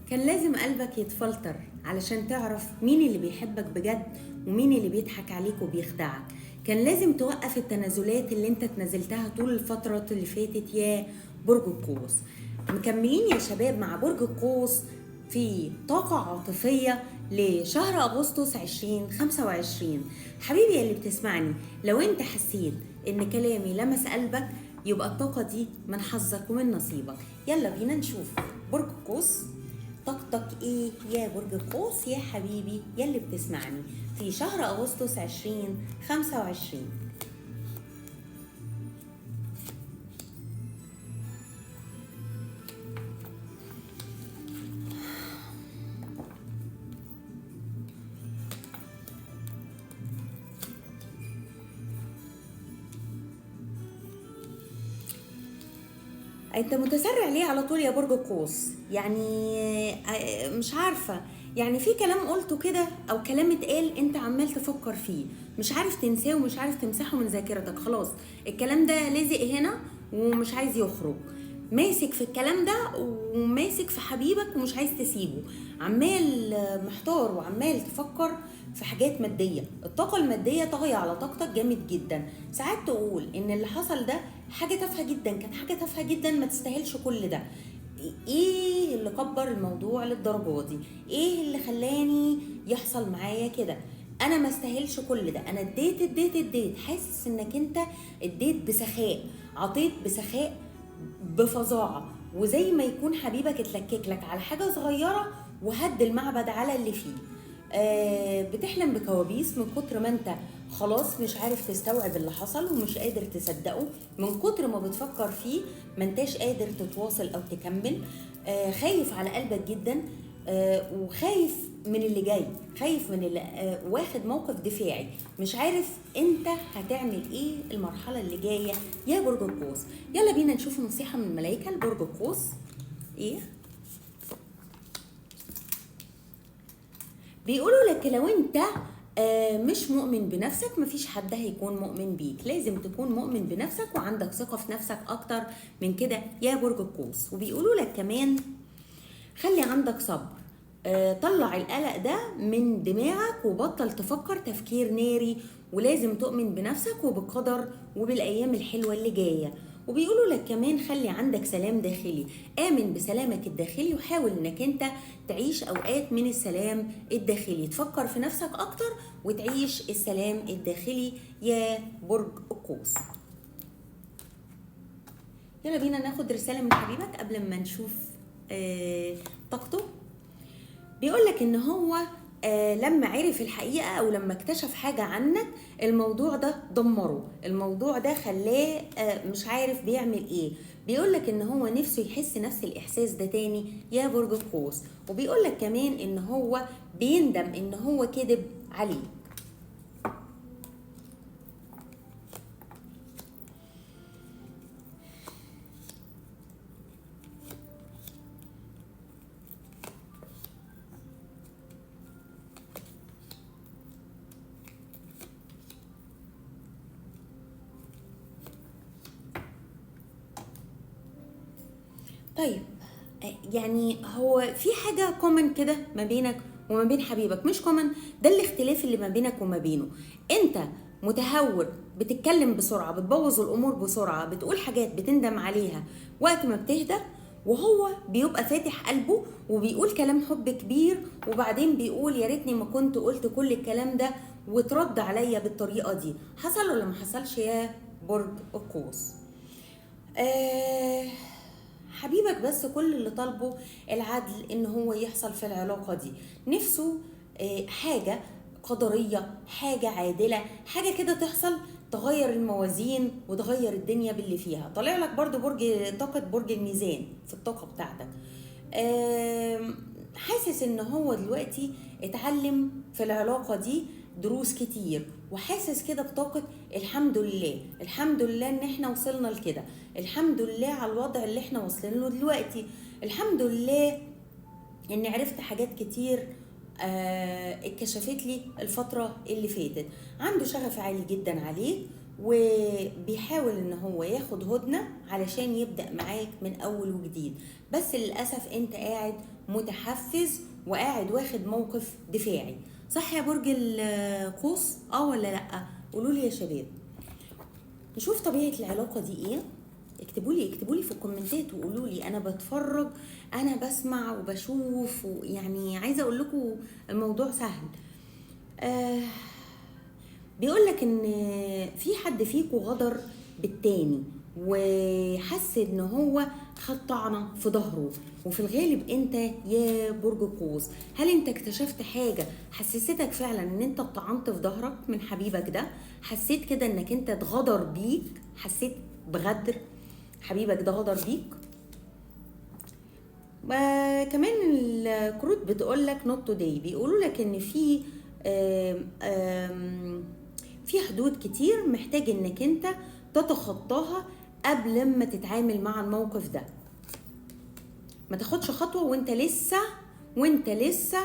كان لازم قلبك يتفلتر علشان تعرف مين اللي بيحبك بجد ومين اللي بيضحك عليك وبيخدعك. كان لازم توقف التنازلات اللي انت تنازلتها طول الفترة اللي فاتت يا برج القوس. مكملين يا شباب مع برج القوس في طاقة عاطفية لشهر أغسطس 2025. حبيبي اللي بتسمعني، لو انت حسيت ان كلامي لمس قلبك يبقى الطاقة دي من حظك ومن نصيبك. يلا بينا نشوف برج القوس طاقتك ايه يا برج القوس يا حبيبي يلي بتسمعني في شهر اغسطس 2025. انت متسرع ليه على طول يا برج القوس؟ يعني مش عارفة، يعني في كلام قلته كده او كلام اتقال انت عمال تفكر فيه، مش عارف تنساه ومش عارف تمسحه من ذاكرتك. خلاص الكلام ده لازق هنا ومش عايز يخرج، ماسك في الكلام ده وماسك في حبيبك ومش عايز تسيبه، عمال محتار وعمال تفكر في حاجات مادية. الطاقة المادية طاغية على طاقتك جامد جدا. ساعات تقول ان اللي حصل ده حاجة تافهة جدا، كانت حاجة تافهة جدا ما تستاهلش كل ده. ايه اللي كبر الموضوع للدرجة دي؟ ايه اللي خلاني يحصل معايا كده؟ انا ما استاهلش كل ده، انا اديت حاسس انك انت اديت بسخاء، عطيت بسخاء بفظاعة، وزي ما يكون حبيبك اتلكك لك على حاجة صغيرة وهد المعبد على اللي فيه. بتحلم بكوابيس من كتر ما انت خلاص مش عارف تستوعب اللي حصل ومش قادر تصدقه، من كتر ما بتفكر فيه ما انتاش قادر تتواصل او تكمل. خايف على قلبك جدا، وخايف من اللي جاي، خايف من اللي واخد موقف دفاعي، مش عارف انت هتعمل ايه المرحلة اللي جاية يا برج القوس. يلا بينا نشوف نصيحة من الملائكة لبرج القوس ايه. بيقولوا لك لو انت مش مؤمن بنفسك مفيش حد هيكون مؤمن بيك، لازم تكون مؤمن بنفسك وعندك ثقة في نفسك اكتر من كده يا برج القوس. وبيقولوا لك كمان خلي عندك صبر، طلع القلق ده من دماغك وبطل تفكر تفكير ناري، ولازم تؤمن بنفسك وبالقدر وبالأيام الحلوة اللي جاية. وبيقولوا لك كمان خلي عندك سلام داخلي، آمن بسلامك الداخلي وحاول انك انت تعيش اوقات من السلام الداخلي، تفكر في نفسك اكتر وتعيش السلام الداخلي يا برج القوس. يلا بينا ناخد رسالة من حبيبك قبل ما نشوف طاقته. بيقولك ان هو لما عرف الحقيقة او لما اكتشف حاجة عنك الموضوع ده دمره، الموضوع ده خلاه مش عارف بيعمل ايه. بيقولك ان هو نفسه يحس نفس الاحساس ده تاني يا برج القوس. وبيقولك كمان ان هو بيندم ان هو كذب عليه. طيب يعني هو في حاجة كومن كده ما بينك وما بين حبيبك، مش كومن، ده الاختلاف اللي ما بينك وما بينه. انت متهور، بتتكلم بسرعة، بتبوظ الامور بسرعة، بتقول حاجات بتندم عليها وقت ما بتهدى، وهو بيبقى فاتح قلبه وبيقول كلام حب كبير وبعدين بيقول يا ريتني ما كنت قلت كل الكلام ده وترد عليا بالطريقة دي. حصل ولا ما حصلش يا برج القوس؟ حبيبك بس كل اللي طالبه العدل ان هو يحصل في العلاقة دي. نفسه حاجة قدرية، حاجة عادلة، حاجة كده تحصل تغير الموازين وتغير الدنيا باللي فيها. طالع لك برضو طاقة برج الميزان في الطاقة بتاعتك. حاسس ان هو دلوقتي اتعلم في العلاقة دي دروس كتير، وحاسس كده بطاقة الحمد لله، الحمد لله ان احنا وصلنا لكده، الحمد لله على الوضع اللي احنا واصلين له دلوقتي، الحمد لله اني عرفت حاجات كتير اتكشفت لي الفترة اللي فاتت. عنده شغف عالي جدا عليه وبيحاول ان هو ياخد هدنة علشان يبدأ معاك من اول وجديد، بس للأسف انت قاعد متحفز وقاعد واخد موقف دفاعي. صح يا برج القوس؟ ولا لا؟ قولوا لي يا شباب. نشوف طبيعة العلاقة دي ايه. اكتبوا لي في الكومنتات وقولوا لي. انا بتفرج، انا بسمع وبشوف، يعني عايزة اقول لكم الموضوع سهل. بيقول لك ان في حد فيكم غدر بالتاني وحس ان هو خد طعنه في ظهره، وفي الغالب انت يا برج القوس. هل انت اكتشفت حاجه حسستك فعلا ان انت اتطعنت في ظهرك من حبيبك ده؟ حسيت كده انك انت اتغدر بيك؟ حسيت بغدر؟ حبيبك ده غدر بيك؟ كمان الكروت بتقول لك not today. بيقولوا لك ان في في حدود كتير محتاج انك انت تتخطاها قبل ما تتعامل مع الموقف ده. ما تاخدش خطوة وانت لسه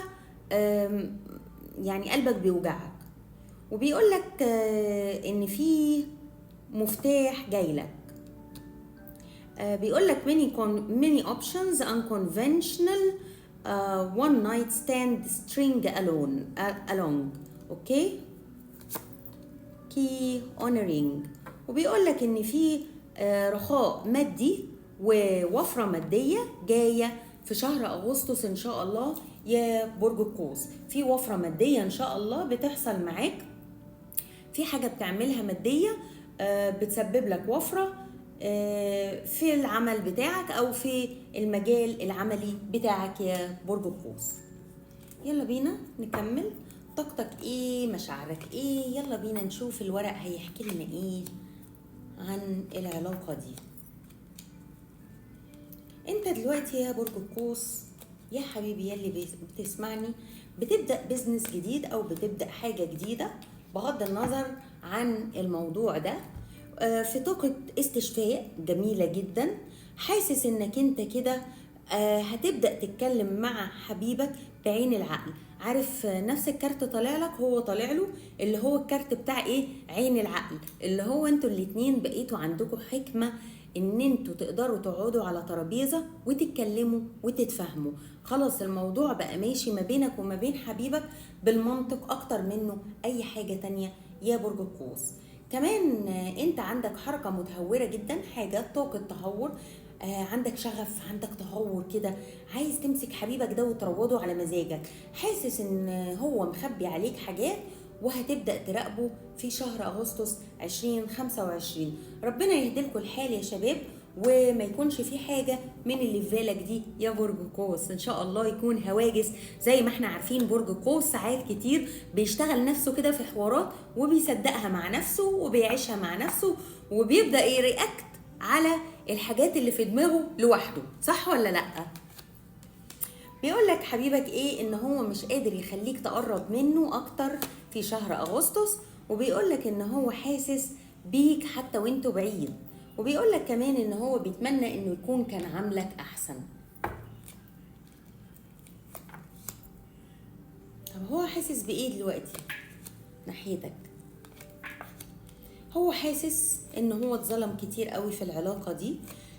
يعني قلبك بيوجعك. وبيقول لك ان في مفتاح جاي لك. بيقول لك many options unconventional one night stand string along. اوكي، key honoring. وبيقول لك ان في رخاء مادي ووفرة مادية جاية في شهر أغسطس إن شاء الله يا برج القوس. في وفرة مادية إن شاء الله بتحصل معاك، في حاجة بتعملها مادية بتسبب لك وفرة في العمل بتاعك أو في المجال العملي بتاعك يا برج القوس. يلا بينا نكمل. طاقتك ايه؟ مشاعرك ايه؟ يلا بينا نشوف الورق هيحكي لنا ايه عن العلاقة دي. انت دلوقتي يا برج القوس يا حبيبي يلي بتسمعني، بتبدأ بزنس جديد او بتبدأ حاجة جديدة بغض النظر عن الموضوع ده. في طاقة استشفاء جميلة جدا. حاسس انك انت كده هتبدأ تتكلم مع حبيبك بعين العقل. عارف نفس الكارت طالع لك، هو طالع له اللي هو الكارت بتاع ايه؟ عين العقل. اللي هو انتوا الاتنين بقيتوا عندكم حكمة ان انتوا تقدروا تقعدوا على ترابيزة وتتكلموا وتتفهموا. خلاص الموضوع بقى ماشي ما بينك وما بين حبيبك بالمنطق اكتر منه اي حاجة تانية يا برج القوس. كمان انت عندك حركة متهورة جدا، حاجة طاقة تهور. عندك شغف، عندك تهور كده، عايز تمسك حبيبك ده وتروضه على مزاجك. حاسس ان هو مخبي عليك حاجات وهتبدأ تراقبه في شهر أغسطس 2025. ربنا يهدلكوا الحال يا شباب وما يكونش في حاجة من اللي في بالك دي يا برج قوس. ان شاء الله يكون هواجس. زي ما احنا عارفين برج قوس ساعات كتير بيشتغل نفسه كده في حوارات وبيصدقها مع نفسه وبيعيشها مع نفسه وبيبدأ يرياكت على الحاجات اللي في دماغه لوحده. صح ولا لأ؟ بيقول لك حبيبك ايه؟ ان هو مش قادر يخليك تقرب منه اكتر في شهر اغسطس، وبيقول لك ان هو حاسس بيك حتى وانتوا بعيد، وبيقول لك كمان ان هو بيتمنى انه يكون كان عاملك احسن. طب هو حاسس بايه دلوقتي ناحيتك؟ هو حاسس ان هو اتظلم كتير قوي في العلاقة دي،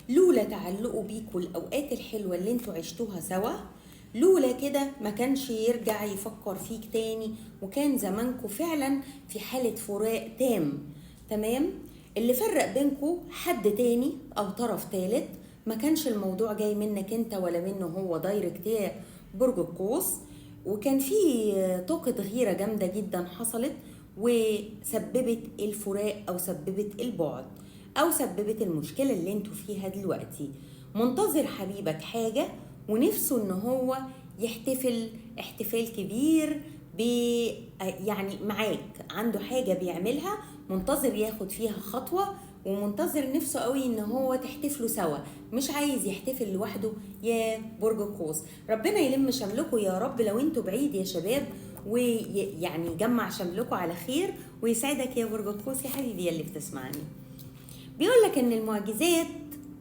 لولا تعلقه بيك والاوقات الحلوة اللي انتوا عشتوها سوا. لولا كده ما كانش يرجع يفكر فيك تاني، وكان زمانكوا فعلا في حالة فراق تمام. اللي فرق بينكوا حد تاني او طرف تالت، ما كانش الموضوع جاي منك انت ولا منه هو دايركت يا برج القوس. وكان في طاقة غيرة جامدة جدا حصلت وسببت الفراق او سببت البعد او سببت المشكلة اللي انتوا فيها دلوقتي. منتظر حبيبك حاجة ونفسه ان هو يحتفل احتفال كبير يعني معاك، عنده حاجة بيعملها منتظر ياخد فيها خطوة، ومنتظر نفسه قوي ان هو تحتفلوا سوا، مش عايز يحتفل لوحده يا برج القوس. ربنا يلم شملكم يا رب لو انتوا بعيد يا شباب، ويعني يجمع شملكم على خير ويسعدك يا برج القوس يا حبيبي اللي بتسمعني. بيقول لك ان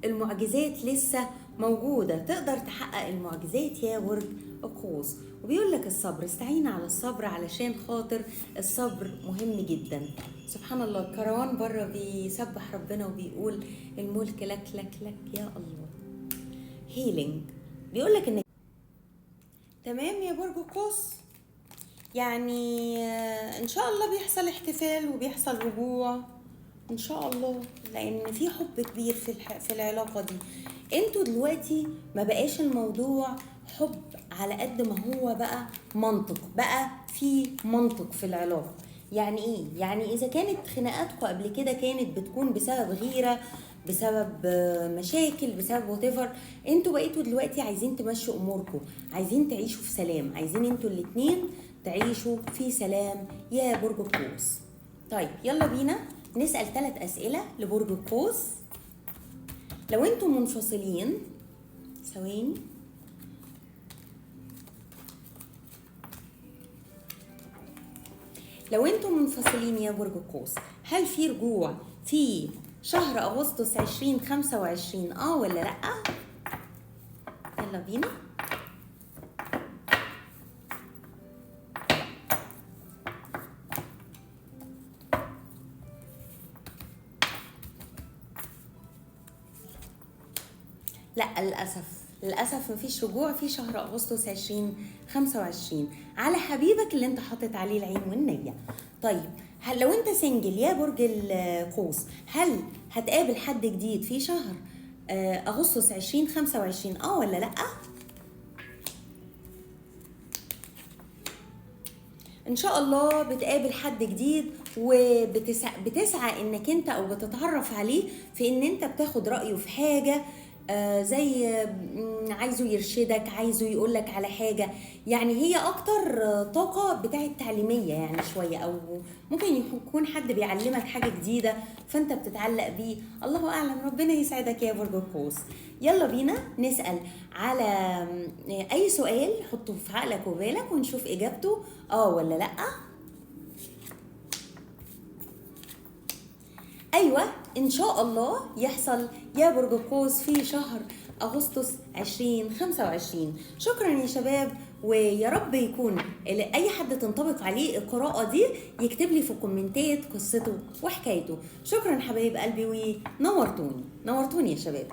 المعجزات لسه موجودة، تقدر تحقق المعجزات يا برج القوس. وبيقول لك الصبر، استعين على الصبر علشان خاطر الصبر مهم جدا. سبحان الله، الكروان بره بيسبح ربنا وبيقول الملك لك لك لك يا الله. هيلينج بيقول لك ان تمام يا برج القوس، يعني ان شاء الله بيحصل احتفال وبيحصل رجوع ان شاء الله، لان في حب كبير في العلاقه دي. انتوا دلوقتي ما بقاش الموضوع حب على قد ما هو بقى منطق، بقى في منطق في العلاقه. يعني ايه؟ يعني اذا كانت خناقاتكم قبل كده كانت بتكون بسبب غيره، بسبب مشاكل، بسبب whatever، انتوا بقيتوا دلوقتي عايزين تمشوا اموركم، عايزين تعيشوا في سلام، عايزين انتوا الاتنين تعيشوا في سلام يا برج القوس. طيب يلا بينا نسأل 3 أسئلة لبرج القوس. لو انتم منفصلين، ثواني، لو انتم منفصلين يا برج القوس، هل في رجوع في شهر أغسطس 2025 ولا لأ؟ يلا بينا. لا للأسف مفيش رجوع في شهر أغسطس 2025 على حبيبك اللي انت حاطط عليه العين والنية. طيب هل لو انت سنجل يا برج القوس، هل هتقابل حد جديد في شهر أغسطس 2025 ولا لأ؟ ان شاء الله بتقابل حد جديد، وبتسعى انك انت او بتتعرف عليه في ان انت بتاخد رأيه في حاجة، زي عايزه يرشدك، عايزه يقولك على حاجة. يعني هي اكتر طاقة بتاعت تعليمية يعني شوية، او ممكن يكون حد بيعلمك حاجة جديدة فانت بتتعلق بيه، الله اعلم. ربنا يسعدك يا برج القوس. يلا بينا نسأل على اي سؤال حطه في عقلك وبالك ونشوف اجابته ولا لا. ايوه ان شاء الله يحصل يا برج القوس في شهر اغسطس 2025. شكرا يا شباب، ويا رب يكون اي حد تنطبق عليه القراءه دي يكتب لي في الكومنتات قصته وحكايته. شكرا حبايب قلبي، ونورتوني يا شباب.